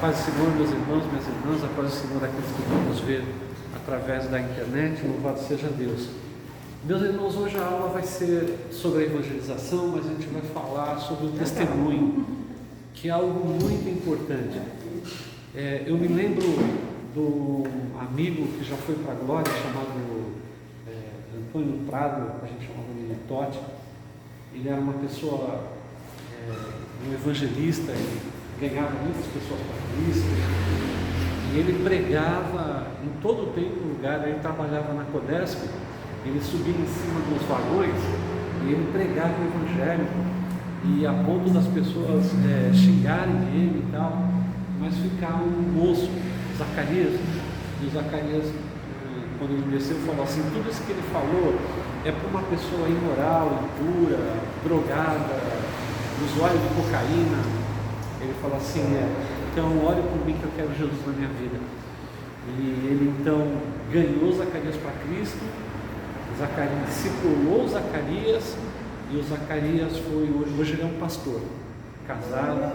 Paz do Senhor, meus irmãos, minhas irmãs, a paz do Senhor, aqueles que vão nos ver através da internet, louvado seja Deus. Meus irmãos, hoje a aula vai ser sobre a evangelização, mas a gente vai falar sobre o testemunho, que é algo muito importante. Eu me lembro de um amigo que já foi para a glória, chamado Antônio Prado, a gente chamava ele de Totti. Ele era uma pessoa, um evangelista, ele ganhava muitas pessoas para Cristo, e ele pregava em todo o tempo e lugar. Ele trabalhava na Codesp, ele subia em cima dos vagões e ele pregava o Evangelho, e a ponto das pessoas xingarem ele e tal, mas ficava um moço, Zacarias, e o Zacarias, quando ele desceu, falou assim: tudo isso que ele falou é para uma pessoa imoral, impura, drogada, usuário de cocaína. Ele falou assim: então ore por mim que eu quero Jesus na minha vida. E ele então ganhou Zacarias para Cristo. Zacarias discipulou Zacarias, e o Zacarias foi, hoje ele é um pastor, casado,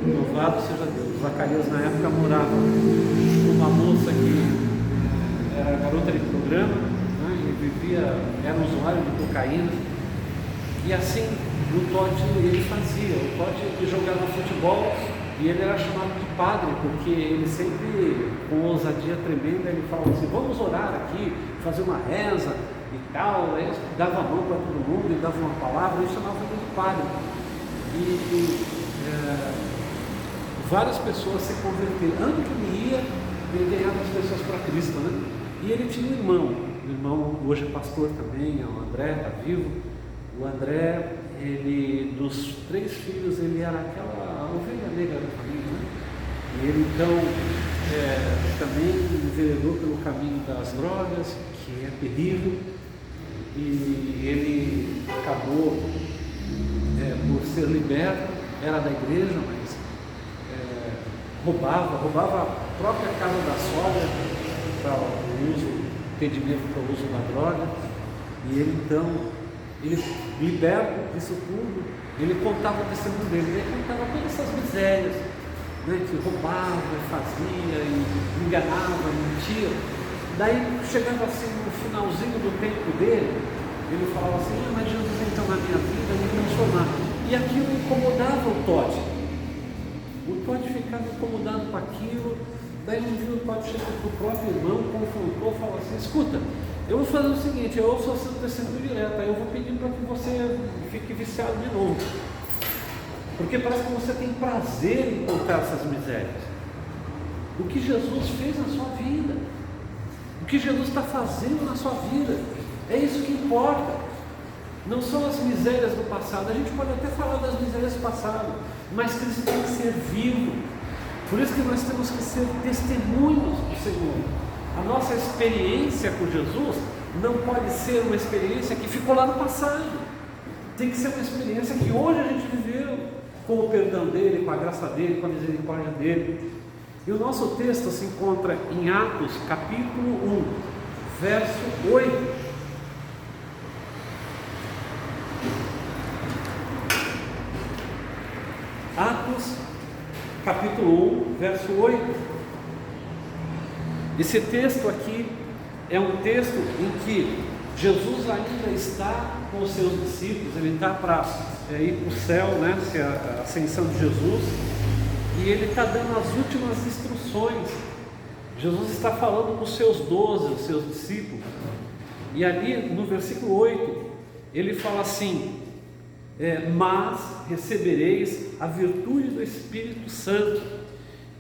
louvado seja Deus. Zacarias na época morava com uma moça que era garota de programa, né, e era usuário de cocaína, e assim o Totti ele fazia. O Totti jogava futebol e ele era chamado de padre, porque ele sempre, com ousadia tremenda, ele falava assim: vamos orar aqui, fazer uma reza e tal. Aí ele dava a mão para todo mundo, ele dava uma palavra, ele chamava ele de padre. Várias pessoas se converteram. Ano que ele ia, ele ganhava as pessoas para Cristo, né? E ele tinha um irmão hoje é pastor também, é o André, está vivo. O André, ele, dos 3 filhos, ele era aquela ovelha negra da família, né? E ele então também enveredou pelo caminho das drogas, que é terrível, e ele acabou por ser liberto. Era da igreja, mas roubava a própria casa da sogra para o uso, ter dinheiro para o uso da droga. E ele então, ele liberto disso tudo, ele contava o testemunho dele, ele contava todas essas misérias, né, que roubava, fazia, e enganava, mentia. Daí chegando assim no finalzinho do tempo dele, ele falava assim: mas Jesus então na minha vida me transformar. E aquilo incomodava o Totti. O Totti ficava incomodado com aquilo. Daí um dia o Totti chegou para o próprio irmão, confrontou, falou assim: escuta, eu vou fazer o seguinte, eu sou seu testemunho direto, aí eu vou pedir para que você fique viciado de novo, porque parece que você tem prazer em contar essas misérias. O que Jesus fez na sua vida, o que Jesus está fazendo na sua vida, é isso que importa. Não são as misérias do passado. A gente pode até falar das misérias do passado, mas Cristo tem que ser vivo. Por isso que nós temos que ser testemunhos do Senhor. A nossa experiência com Jesus não pode ser uma experiência que ficou lá no passado. Tem que ser uma experiência que hoje a gente viveu, com o perdão dele, com a graça dele, com a misericórdia dele. E o nosso texto se encontra em Atos, capítulo 1, verso 8. Atos, capítulo 1, verso 8. Esse texto aqui é um texto em que Jesus ainda está com os seus discípulos. Ele está para ir para o céu, né? A ascensão de Jesus, e ele está dando as últimas instruções. Jesus está falando com os seus 12, os seus discípulos, e ali no versículo 8 ele fala assim: mas recebereis a virtude do Espírito Santo,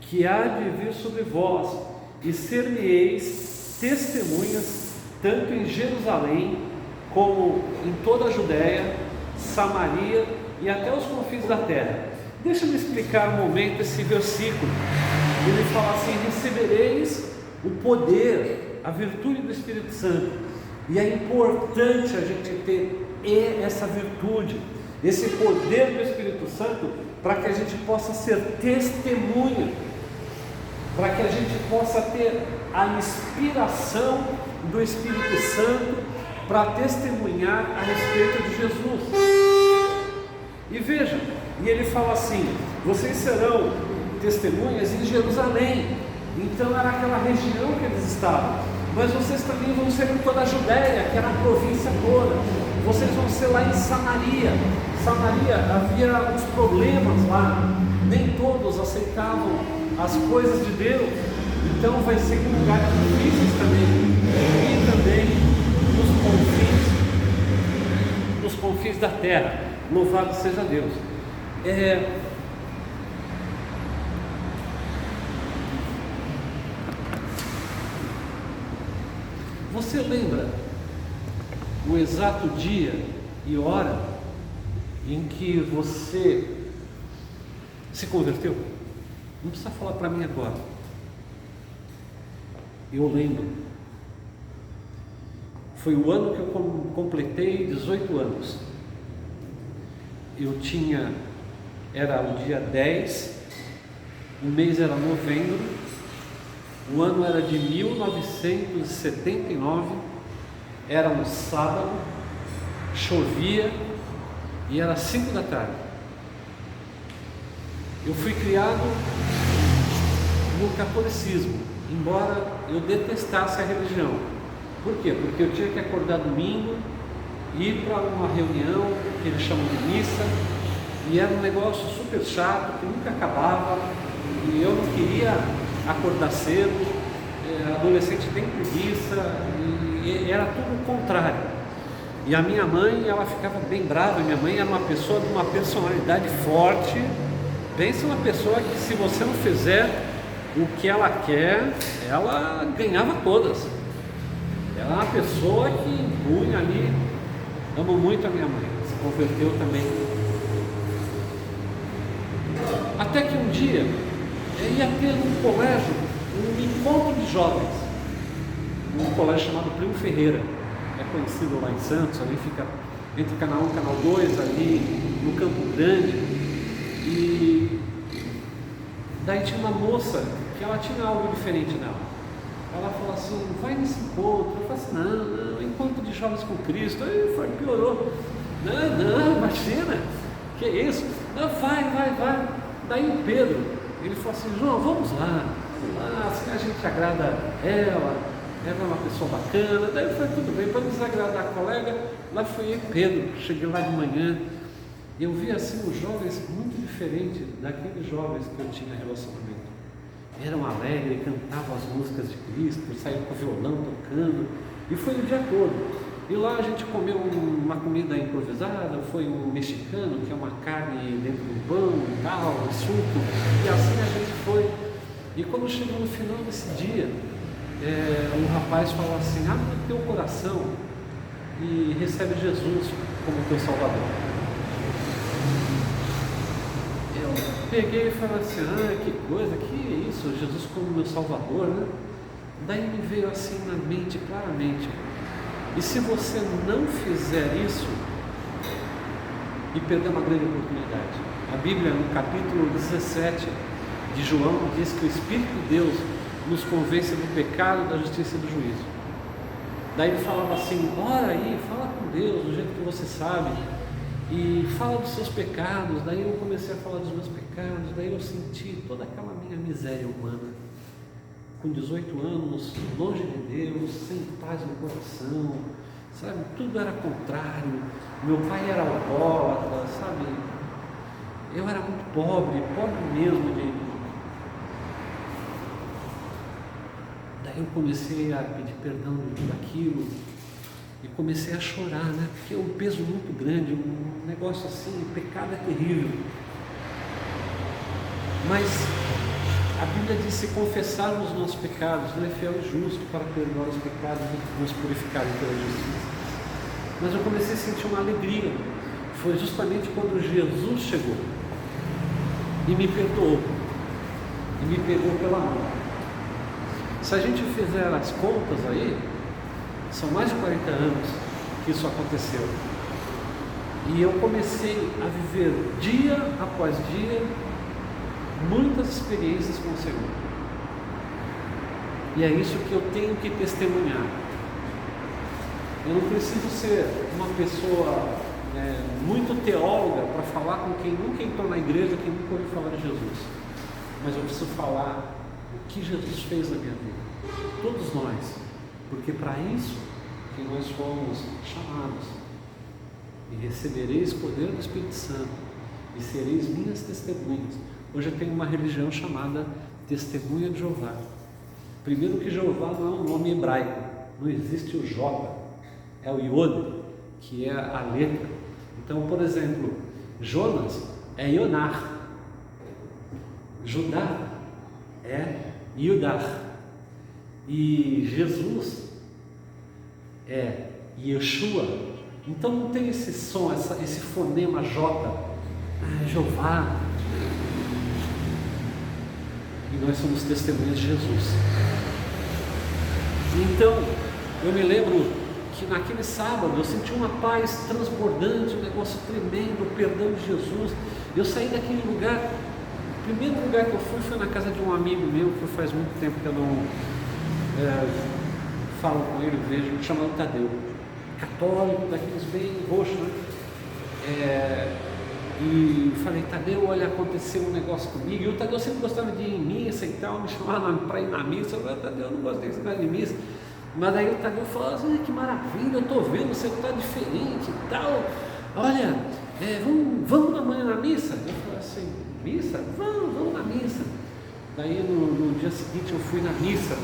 que há de vir sobre vós, e ser-me-eis testemunhas, tanto em Jerusalém, como em toda a Judéia, Samaria e até os confins da terra. Deixa-me explicar um momento esse versículo. Ele fala assim: recebereis o poder, a virtude do Espírito Santo. E é importante a gente ter essa virtude, esse poder do Espírito Santo, para que a gente possa ser testemunha, para que a gente possa ter a inspiração do Espírito Santo para testemunhar a respeito de Jesus. E veja, e ele fala assim: vocês serão testemunhas em Jerusalém. Então era aquela região que eles estavam. Mas vocês também vão ser por toda a Judéia, que era a província toda. Vocês vão ser lá em Samaria. Samaria havia uns problemas lá. Nem todos aceitavam as coisas de Deus. Então vai ser um lugar difícil também. E também nos confins da terra. Louvado seja Deus. Você lembra o exato dia e hora em que você se converteu? Não precisa falar para mim agora. Eu lembro. Foi o ano que eu completei 18 anos. Era o dia 10, o mês era novembro, o ano era de 1979, era um sábado, chovia e era 5 da tarde. Eu fui criado no catolicismo, embora eu detestasse a religião. Por quê? Porque eu tinha que acordar domingo, ir para uma reunião que eles chamam de missa, e era um negócio super chato, que nunca acabava, e eu não queria acordar cedo, adolescente tem preguiça, e era tudo o contrário. E a minha mãe, ela ficava bem brava. Minha mãe era uma pessoa de uma personalidade forte. Pensa uma pessoa que, se você não fizer o que ela quer, ela ganhava todas. Ela é uma pessoa que impunha ali. Amo muito a minha mãe, se converteu também. Até que um dia ia ter um colégio, um encontro de jovens, um colégio chamado Primo Ferreira, é conhecido lá em Santos, ali fica entre Canal 1 e Canal 2, ali no Campo Grande. E daí tinha uma moça que ela tinha algo diferente nela. Ela falou assim: vai nesse encontro. Eu falei assim: não, encontro de jovens com Cristo. Aí foi, piorou. Não, imagina, que isso? Não, vai. Daí o Pedro, ele falou assim: João, vamos lá, assim a gente agrada ela é uma pessoa bacana. Daí eu falei: tudo bem, para desagradar a colega, lá fui eu, Pedro. Cheguei lá de manhã, eu vi assim os jovens muito diferentes daqueles jovens que eu tinha relacionamento. Eram alegres, cantavam as músicas de Cristo, saíam com o violão tocando, e foi o dia todo. E lá a gente comeu uma comida improvisada, foi um mexicano, que é uma carne dentro do pão e tal, um suco, e assim a gente foi. E quando chegou no final desse dia, um rapaz falou assim: abre o teu coração e recebe Jesus como teu Salvador. Eu peguei e falei assim: que coisa, que isso, Jesus como meu Salvador, né? Daí me veio assim na mente claramente: e se você não fizer isso e perder uma grande oportunidade? A Bíblia, no capítulo 17 de João, diz que o Espírito de Deus nos convence do pecado, da justiça e do juízo. Daí ele falava assim: ora aí, fala com Deus do jeito que você sabe, e fala dos seus pecados. Daí eu comecei a falar dos meus pecados. Daí eu senti toda aquela minha miséria humana, com 18 anos, longe de Deus, sem paz no coração, sabe? Tudo era contrário. Meu pai era alcoólatra, sabe? Eu era muito pobre mesmo. Daí eu comecei a pedir perdão de tudo aquilo e comecei a chorar, né? Porque é um peso muito grande, um negócio assim, o pecado é terrível. Mas a Bíblia diz: se confessarmos os nossos pecados, Ele é fiel e justo para perdoar os pecados e nos purificar pela justiça. Mas eu comecei a sentir uma alegria. Foi justamente quando Jesus chegou e me perdoou, e me pegou pela mão. Se a gente fizer as contas aí, são mais de 40 anos que isso aconteceu. E eu comecei a viver dia após dia muitas experiências com o Senhor. E é isso que eu tenho que testemunhar. Eu não preciso ser uma pessoa muito teóloga para falar com quem nunca entrou na igreja, quem nunca ouviu falar de Jesus. mas eu preciso falar o que Jesus fez na minha vida. Todos nós, porque para isso que nós fomos chamados. E recebereis poder do Espírito Santo e sereis minhas testemunhas. Hoje eu tenho uma religião chamada Testemunha de Jeová. Primeiro que Jeová não é um nome hebraico, não existe o J, é o Iod, que é a letra. Então, por exemplo, Jonas é Ionar, Judá é Yudá, e Jesus é Yeshua. Então não tem esse som, esse fonema J, Jeová. E nós somos testemunhas de Jesus. Então, eu me lembro que naquele sábado eu senti uma paz transbordante, um negócio tremendo, o perdão de Jesus. Eu saí daquele lugar. O primeiro lugar que eu fui foi na casa de um amigo meu, que faz muito tempo que eu não falo com ele, vejo, chamado Tadeu, católico, daqueles bem roxos, né? E falei, Tadeu, olha, aconteceu um negócio comigo. E o Tadeu sempre gostava de ir em missa e tal, me chamava para ir na missa. Eu falei, Tadeu, eu não gosto desse negócio de missa. Mas daí o Tadeu falou assim, que maravilha, eu estou vendo, você está diferente e tal. Olha, vamos amanhã na missa? Eu falei assim, missa? Vamos na missa. Daí no dia seguinte eu fui na missa,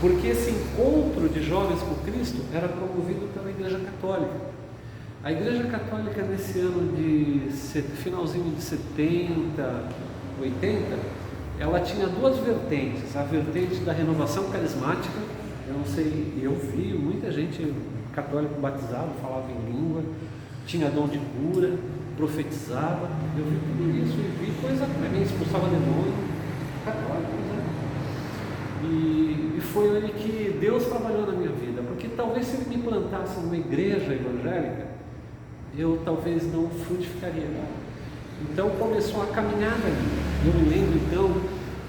porque esse encontro de jovens com Cristo era promovido pela Igreja Católica. A Igreja Católica nesse ano de finalzinho de 70, 80, ela tinha duas vertentes, a vertente da renovação carismática. Eu não sei, eu vi muita gente católico batizado, falava em língua, tinha dom de cura, profetizava. Eu vi tudo isso e vi coisa para mim, expulsava demônio, católico, né? E foi ali que Deus trabalhou na minha vida, porque talvez se Ele me plantasse numa igreja evangélica, eu talvez não frutificaria. Então começou a caminhada ali. Eu me lembro então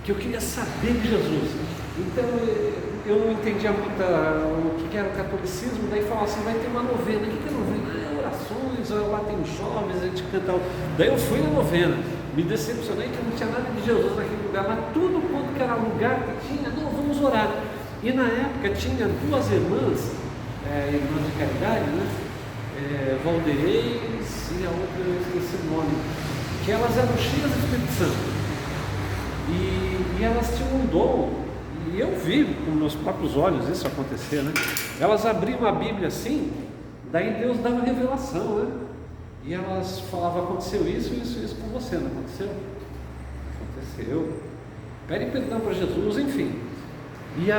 que eu queria saber de Jesus. Então eu não entendia muito o que era o catolicismo. Daí falava assim, vai ter uma novena. O que é novena? Orações, lá tem os jovens, a gente canta. Daí eu fui na novena, me decepcionei que não tinha nada de Jesus naquele lugar, mas tudo quanto que era lugar que tinha, não, vamos orar. E na época tinha duas irmãs, irmãs de caridade, né? Valdereis e a outra eu esqueci o nome, que elas eram cheias do Espírito Santo e elas tinham um dom, e eu vi com meus próprios olhos isso acontecer, né? Elas abriam a Bíblia assim, daí Deus dava revelação, né? E elas falavam, aconteceu isso com você, não aconteceu? Aconteceu. Pede perdão para Jesus, enfim. E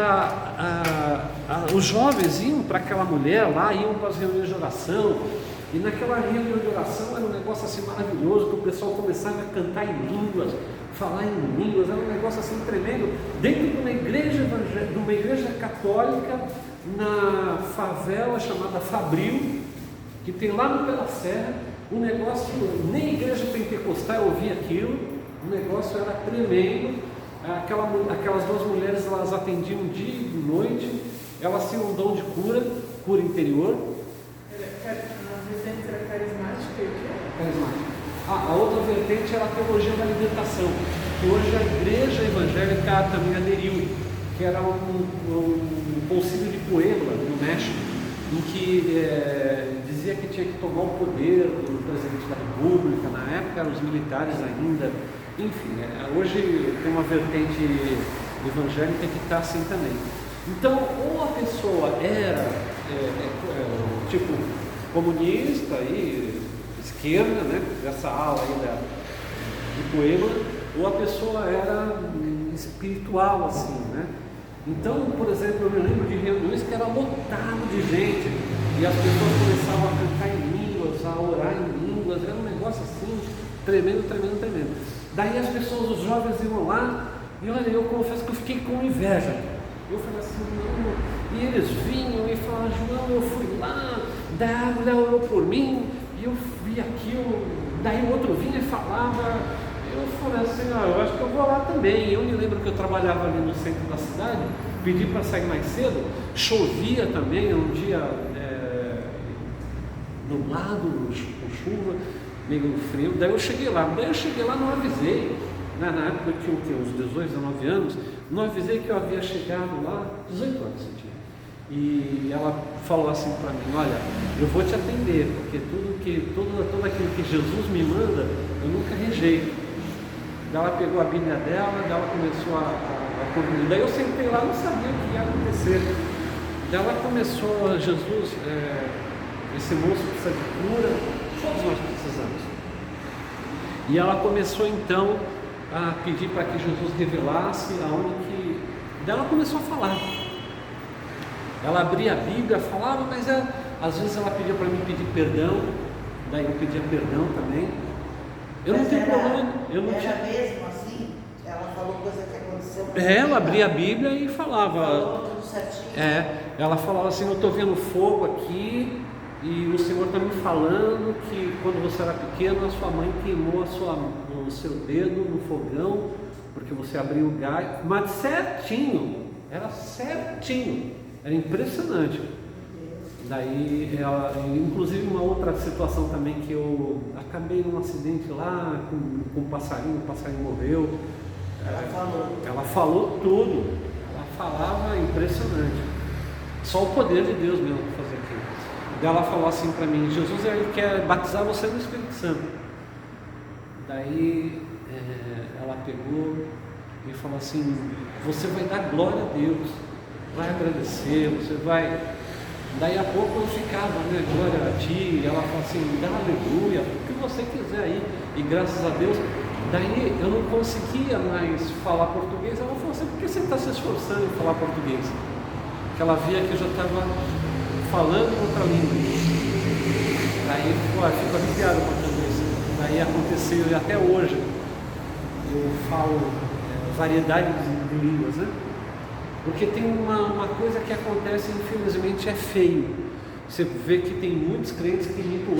os jovens iam para aquela mulher lá, iam para as reuniões de oração, e naquela reunião de oração era um negócio assim maravilhoso, que o pessoal começava a cantar em línguas, falar em línguas, era um negócio assim tremendo, dentro de uma igreja católica, na favela chamada Fabril, que tem lá no Pé da Serra, um negócio, nem igreja pentecostal eu ouvia aquilo, o negócio era tremendo. Aquelas duas mulheres, elas atendiam dia e noite, elas tinham um dom de cura interior. A vertente era carismática e o quê? Carismática. A outra vertente era a teologia da libertação, que hoje a igreja evangélica também aderiu, que era um concílio de Puebla, no México, em que dizia que tinha que tomar o poder do presidente da república. Na época eram os militares ainda. Enfim, hoje tem uma vertente evangélica que está assim também. Então, ou a pessoa era tipo comunista, aí, esquerda, né, dessa ala aí de Puebla, ou a pessoa era espiritual, assim, né? Então, por exemplo, eu me lembro de reuniões que era lotado de gente, e as pessoas começavam a cantar em línguas, a orar em línguas, era um negócio assim, tremendo, tremendo, tremendo. Daí as pessoas, os jovens iam lá, e olha, eu confesso que eu fiquei com inveja. Eu falei assim, não, e eles vinham e falavam, João, eu fui lá, daí a mulher orou por mim, e eu vi aquilo, daí o outro vinha e falava, eu falei assim, eu acho que eu vou lá também. Eu me lembro que eu trabalhava ali no centro da cidade, pedi para sair mais cedo, chovia também, um dia nublado, com chuva, meio frio. Daí eu cheguei lá, não avisei. Na época eu tinha o quê? Uns 18, 19 anos, não avisei que eu havia chegado lá, 18 anos eu tinha. E ela falou assim para mim, olha, eu vou te atender, porque tudo aquilo que Jesus me manda, eu nunca rejeito. Daí ela pegou a Bíblia dela, daí ela começou a convidar. Daí eu sentei lá, não sabia o que ia acontecer. Daí ela começou, Jesus, esse moço precisa de cura, todos nós precisamos. E ela começou então a pedir para que Jesus revelasse aonde que... Daí ela começou a falar. Ela abria a Bíblia, falava, mas às vezes ela pedia para mim pedir perdão, daí eu pedia perdão também. Eu não tenho problema. Eu não tinha... mesmo assim? Ela falou coisa que aconteceu? Ela abria a Bíblia e falava. Falou tudo certinho? Ela falava assim, eu estou vendo fogo aqui e o Senhor está me falando que quando você era pequeno a sua mãe queimou o seu dedo no fogão porque você abriu o gás, mas certinho, era certinho, era impressionante. Daí, inclusive uma outra situação também que eu acabei num acidente lá com um passarinho, o passarinho morreu. Ela falou tudo, ela falava impressionante. Só o poder de Deus mesmo para fazer aquilo. Daí ela falou assim para mim, Jesus ele quer batizar você no Espírito Santo. Daí ela pegou e falou assim, você vai dar glória a Deus, vai agradecer, você vai... Daí a pouco eu ficava, né, glória a ti, e ela falou assim, dá aleluia, o que você quiser aí, e graças a Deus. Daí eu não conseguia mais falar português. Ela falou assim, por que você está se esforçando em falar português? Porque ela via que eu já estava falando outra língua. Daí ficou arrepiado com a cabeça. Daí aconteceu, e até hoje eu falo variedade de línguas, né? Porque tem uma coisa que acontece, infelizmente é feio. Você vê que tem muitos crentes que imitam